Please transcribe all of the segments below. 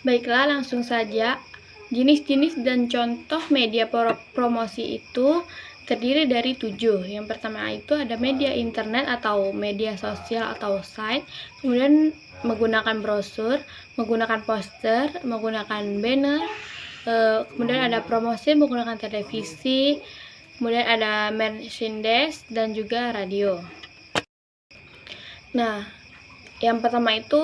Baiklah, langsung saja. Jenis-jenis dan contoh media promosi itu terdiri dari 7. Yang pertama itu ada media internet atau media sosial atau site, kemudian menggunakan brosur, menggunakan poster, menggunakan banner, kemudian ada promosi menggunakan televisi, kemudian ada merchandise dan juga radio. Nah, yang pertama itu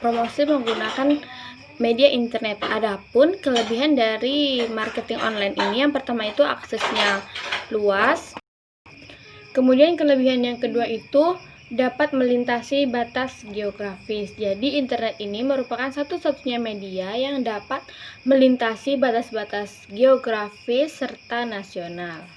promosi menggunakan media internet. Adapun kelebihan dari marketing online ini, yang pertama itu aksesnya luas. Kemudian kelebihan yang kedua itu dapat melintasi batas geografis. Jadi internet ini merupakan satu-satunya media yang dapat melintasi batas-batas geografis serta nasional.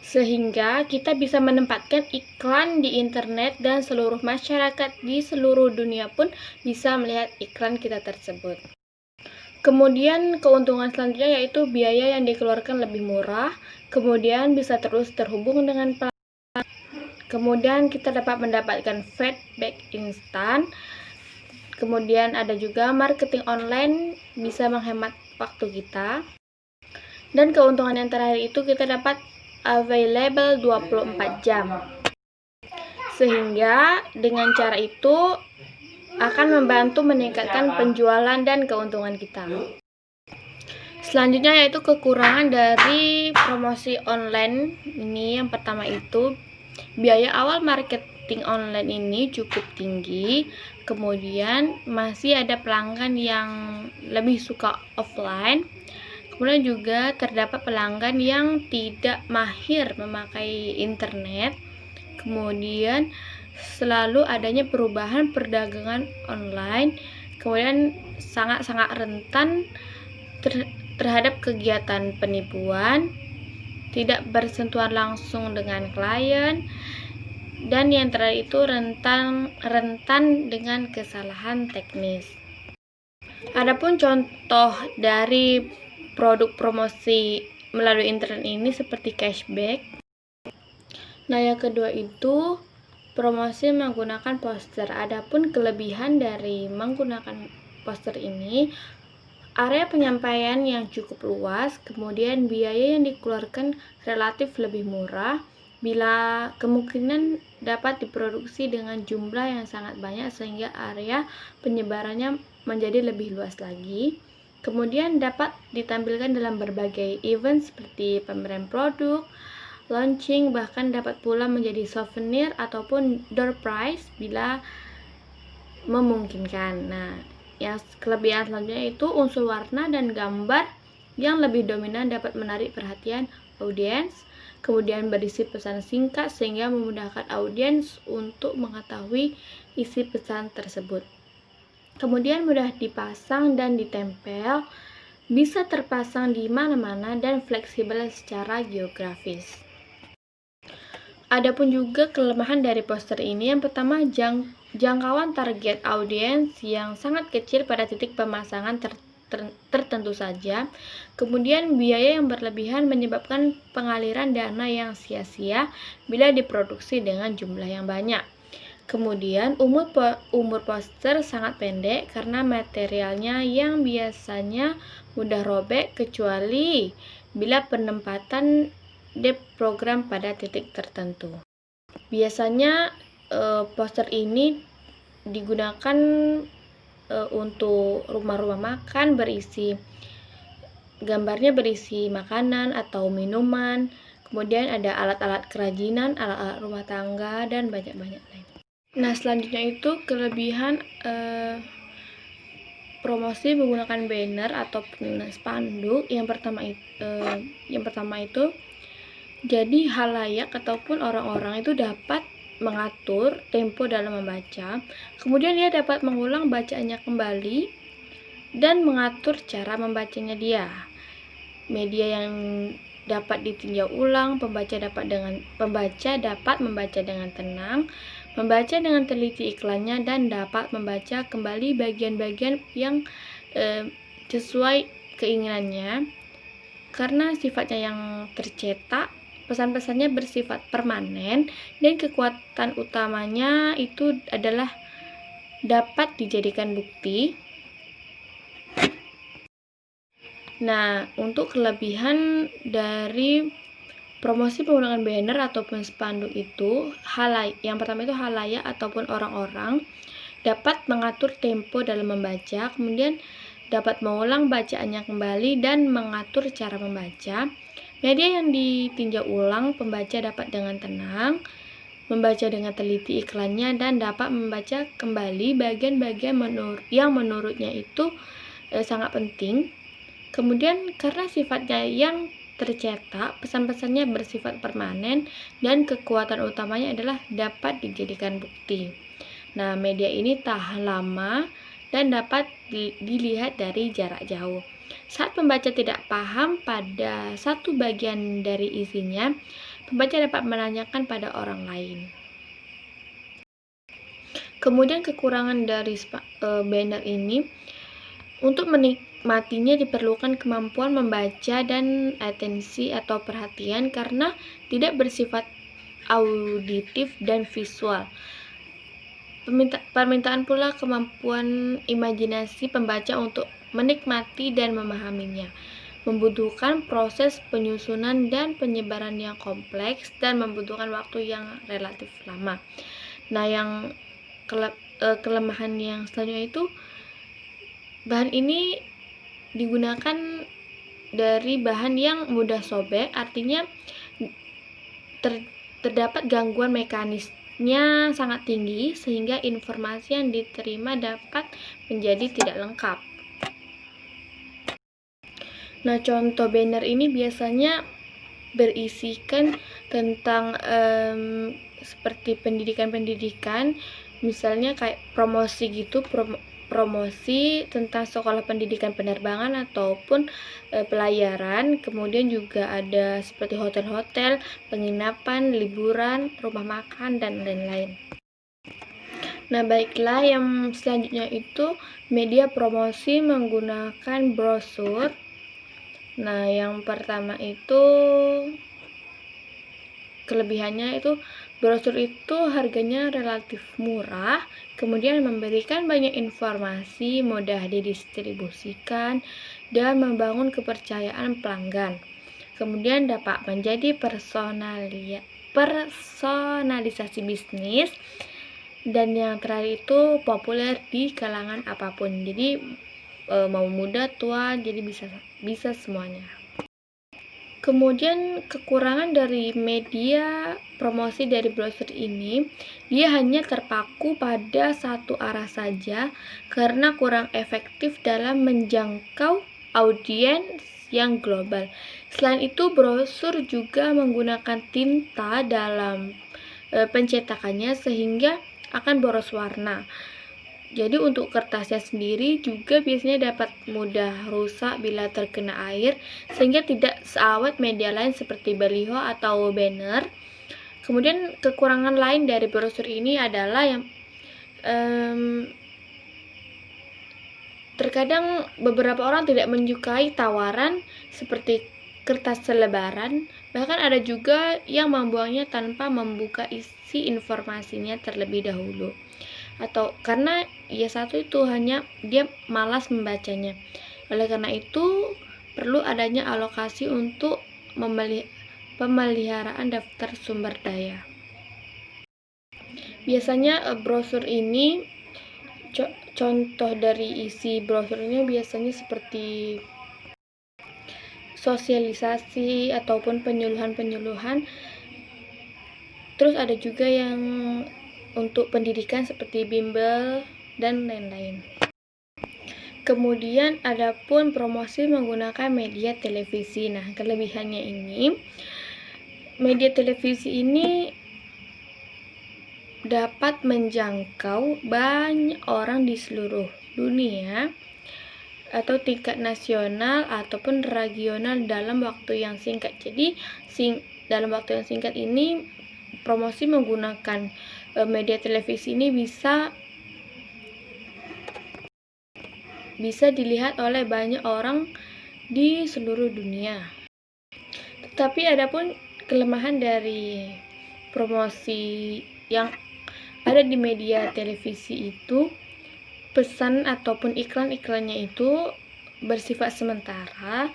Sehingga kita bisa menempatkan iklan di internet dan seluruh masyarakat di seluruh dunia pun bisa melihat iklan kita tersebut. Kemudian keuntungan selanjutnya yaitu biaya yang dikeluarkan lebih murah, kemudian bisa terus terhubung dengan pelanggan. Kemudian kita dapat mendapatkan feedback instan. Kemudian ada juga marketing online bisa menghemat waktu kita. Dan keuntungan yang terakhir itu kita dapat available 24 jam. Sehingga dengan cara itu akan membantu meningkatkan penjualan dan keuntungan kita. Selanjutnya yaitu kekurangan dari promosi online ini. Yang pertama itu biaya awal marketing online ini cukup tinggi. Kemudian masih ada pelanggan yang lebih suka offline. Kemudian juga terdapat pelanggan yang tidak mahir memakai internet. Kemudian selalu adanya perubahan perdagangan online. Kemudian sangat-sangat rentan terhadap kegiatan penipuan, tidak bersentuhan langsung dengan klien, dan yang terakhir itu rentan dengan kesalahan teknis. Adapun contoh dari produk promosi melalui internet ini seperti cashback. Nah, yang kedua itu promosi menggunakan poster. Adapun kelebihan dari menggunakan poster ini, area penyampaian yang cukup luas, kemudian biaya yang dikeluarkan relatif lebih murah, bila kemungkinan dapat diproduksi dengan jumlah yang sangat banyak sehingga area penyebarannya menjadi lebih luas lagi. Kemudian dapat ditampilkan dalam berbagai event seperti pameran produk, launching, bahkan dapat pula menjadi souvenir ataupun door prize bila memungkinkan. Nah, yang kelebihan selanjutnya itu unsur warna dan gambar yang lebih dominan dapat menarik perhatian audiens. Kemudian berisi pesan singkat sehingga memudahkan audiens untuk mengetahui isi pesan tersebut. Kemudian mudah dipasang dan ditempel, bisa terpasang di mana-mana dan fleksibel secara geografis. Adapun juga kelemahan dari poster ini, yang pertama jangkauan target audiens yang sangat kecil pada titik pemasangan tertentu saja. Kemudian biaya yang berlebihan menyebabkan pengaliran dana yang sia-sia bila diproduksi dengan jumlah yang banyak. Kemudian umur poster sangat pendek karena materialnya yang biasanya mudah robek kecuali bila penempatan deprogram pada titik tertentu. Biasanya poster ini digunakan untuk rumah-rumah makan gambarnya berisi makanan atau minuman, kemudian ada alat-alat kerajinan, alat-alat rumah tangga, dan banyak-banyak lain. Nah, selanjutnya itu kelebihan promosi menggunakan banner atau spanduk. Yang pertama itu jadi halayak ataupun orang-orang itu dapat mengatur tempo dalam membaca. Kemudian dia dapat mengulang bacaannya kembali dan mengatur cara membacanya dia. Media yang dapat ditinjau ulang, pembaca dapat membaca dengan tenang, membaca dengan teliti iklannya, dan dapat membaca kembali bagian-bagian yang sesuai keinginannya. Karena sifatnya yang tercetak, pesan-pesannya bersifat permanen dan kekuatan utamanya itu adalah dapat dijadikan bukti. Nah, untuk kelebihan dari promosi menggunakan banner ataupun spanduk itu, yang pertama itu halayak ataupun orang-orang dapat mengatur tempo dalam membaca, kemudian dapat mengulang bacaannya kembali dan mengatur cara membaca. Media yang ditinjau ulang, pembaca dapat dengan tenang membaca dengan teliti iklannya dan dapat membaca kembali bagian-bagian yang menurutnya itu sangat penting. Kemudian karena sifatnya yang tercetak, pesan-pesannya bersifat permanen dan kekuatan utamanya adalah dapat dijadikan bukti. Nah, media ini tahan lama dan dapat dilihat dari jarak jauh. Saat pembaca tidak paham pada satu bagian dari isinya, pembaca dapat menanyakan pada orang lain. Kemudian kekurangan dari banner ini, untuk menikmatinya diperlukan kemampuan membaca dan atensi atau perhatian karena tidak bersifat auditif dan visual. Permintaan pula kemampuan imajinasi pembaca untuk menikmati dan memahaminya, membutuhkan proses penyusunan dan penyebaran yang kompleks dan membutuhkan waktu yang relatif lama. Nah, yang kelemahan yang selanjutnya itu, bahan ini digunakan dari bahan yang mudah sobek, artinya terdapat gangguan mekanisnya sangat tinggi sehingga informasi yang diterima dapat menjadi tidak lengkap. Nah, contoh banner ini biasanya berisikan tentang seperti pendidikan-pendidikan, misalnya kayak promosi gitu, promosi tentang sekolah pendidikan penerbangan ataupun pelayaran. Kemudian juga ada seperti hotel-hotel, penginapan, liburan, rumah makan, dan lain-lain. Nah, baiklah, yang selanjutnya itu media promosi menggunakan brosur. Nah, yang pertama itu kelebihannya itu brosur itu harganya relatif murah, kemudian memberikan banyak informasi, mudah didistribusikan, dan membangun kepercayaan pelanggan. Kemudian dapat menjadi personalisasi bisnis, dan yang terakhir itu populer di kalangan apapun. Jadi mau muda, tua, jadi bisa semuanya. Kemudian kekurangan dari media promosi dari brosur ini, dia hanya terpaku pada satu arah saja karena kurang efektif dalam menjangkau audiens yang global. Selain itu, brosur juga menggunakan tinta dalam pencetakannya sehingga akan boros warna. Jadi untuk kertasnya sendiri juga biasanya dapat mudah rusak bila terkena air, sehingga tidak seawet media lain seperti baliho atau banner. Kemudian kekurangan lain dari brosur ini adalah yang terkadang beberapa orang tidak menyukai tawaran seperti kertas selebaran, bahkan ada juga yang membuangnya tanpa membuka isi informasinya terlebih dahulu. Atau karena satu itu hanya dia malas membacanya. Oleh karena itu perlu adanya alokasi untuk pemeliharaan daftar sumber daya. Biasanya brosur ini, contoh dari isi brosur ini biasanya seperti sosialisasi ataupun penyuluhan. Terus ada juga yang untuk pendidikan seperti bimbel dan lain-lain. Kemudian adapun promosi menggunakan media televisi. Nah, kelebihannya ini, media televisi ini dapat menjangkau banyak orang di seluruh dunia atau tingkat nasional ataupun regional dalam waktu yang singkat. Jadi dalam waktu yang singkat ini, promosi menggunakan media televisi ini bisa dilihat oleh banyak orang di seluruh dunia. Tetapi adapun kelemahan dari promosi yang ada di media televisi itu, pesan ataupun iklan-iklannya itu bersifat sementara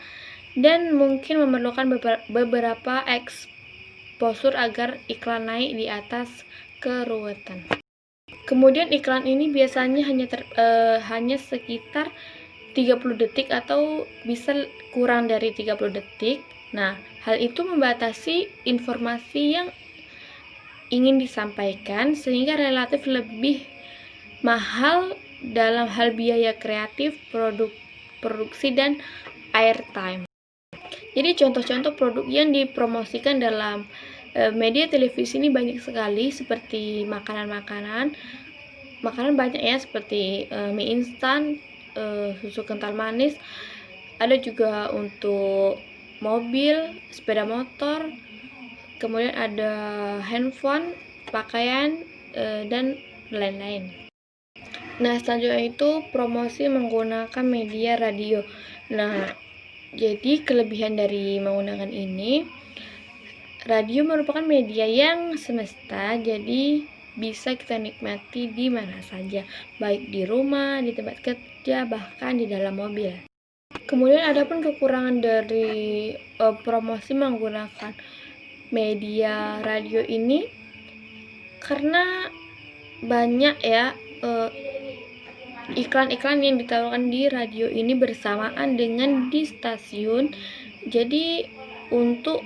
dan mungkin memerlukan beberapa exposure agar iklan naik di atas keruwetan. Kemudian iklan ini biasanya hanya sekitar 30 detik atau bisa kurang dari 30 detik. Nah, hal itu membatasi informasi yang ingin disampaikan sehingga relatif lebih mahal dalam hal biaya kreatif, produksi, dan airtime. Jadi contoh-contoh produk yang dipromosikan dalam media televisi ini banyak sekali, seperti makanan banyak ya, seperti mie instan, susu kental manis, ada juga untuk mobil, sepeda motor, kemudian ada handphone, pakaian, dan lain-lain. Nah, selanjutnya itu promosi menggunakan media radio. Nah, jadi kelebihan dari menggunakan ini, radio merupakan media yang semesta, jadi bisa kita nikmati di mana saja, baik di rumah, di tempat kerja, bahkan di dalam mobil. Kemudian adapun kekurangan dari promosi menggunakan media radio ini, karena banyak ya iklan-iklan yang ditawarkan di radio ini bersamaan dengan di stasiun. Jadi untuk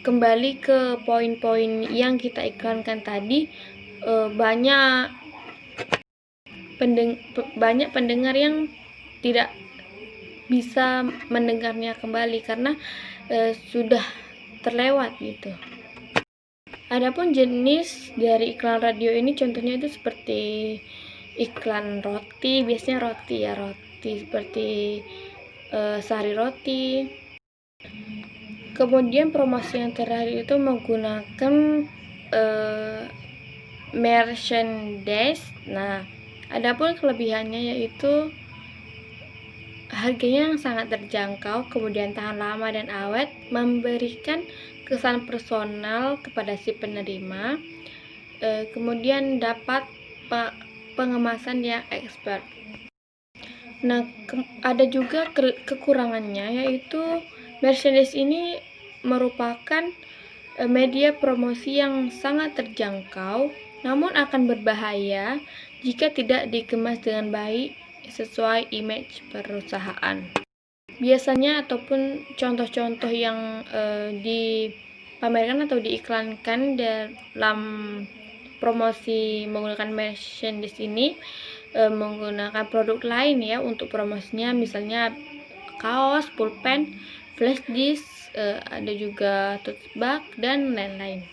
kembali ke poin-poin yang kita iklankan tadi, banyak pendengar yang tidak bisa mendengarnya kembali karena sudah terlewat gitu. Adapun jenis dari iklan radio ini contohnya itu seperti iklan roti, biasanya roti seperti sari roti. Kemudian promosi yang terakhir itu menggunakan merchandise. Nah, adapun kelebihannya yaitu harganya yang sangat terjangkau, kemudian tahan lama dan awet, memberikan kesan personal kepada si penerima, kemudian dapat pengemasan yang expert. Nah, ada juga kekurangannya, yaitu merchandise ini merupakan media promosi yang sangat terjangkau, namun akan berbahaya jika tidak dikemas dengan baik sesuai image perusahaan. Biasanya ataupun contoh-contoh yang dipamerkan atau diiklankan dalam promosi menggunakan merchandise ini menggunakan produk lain ya untuk promosinya, misalnya kaos, pulpen, flash disk, ada juga tote bag dan lain-lain.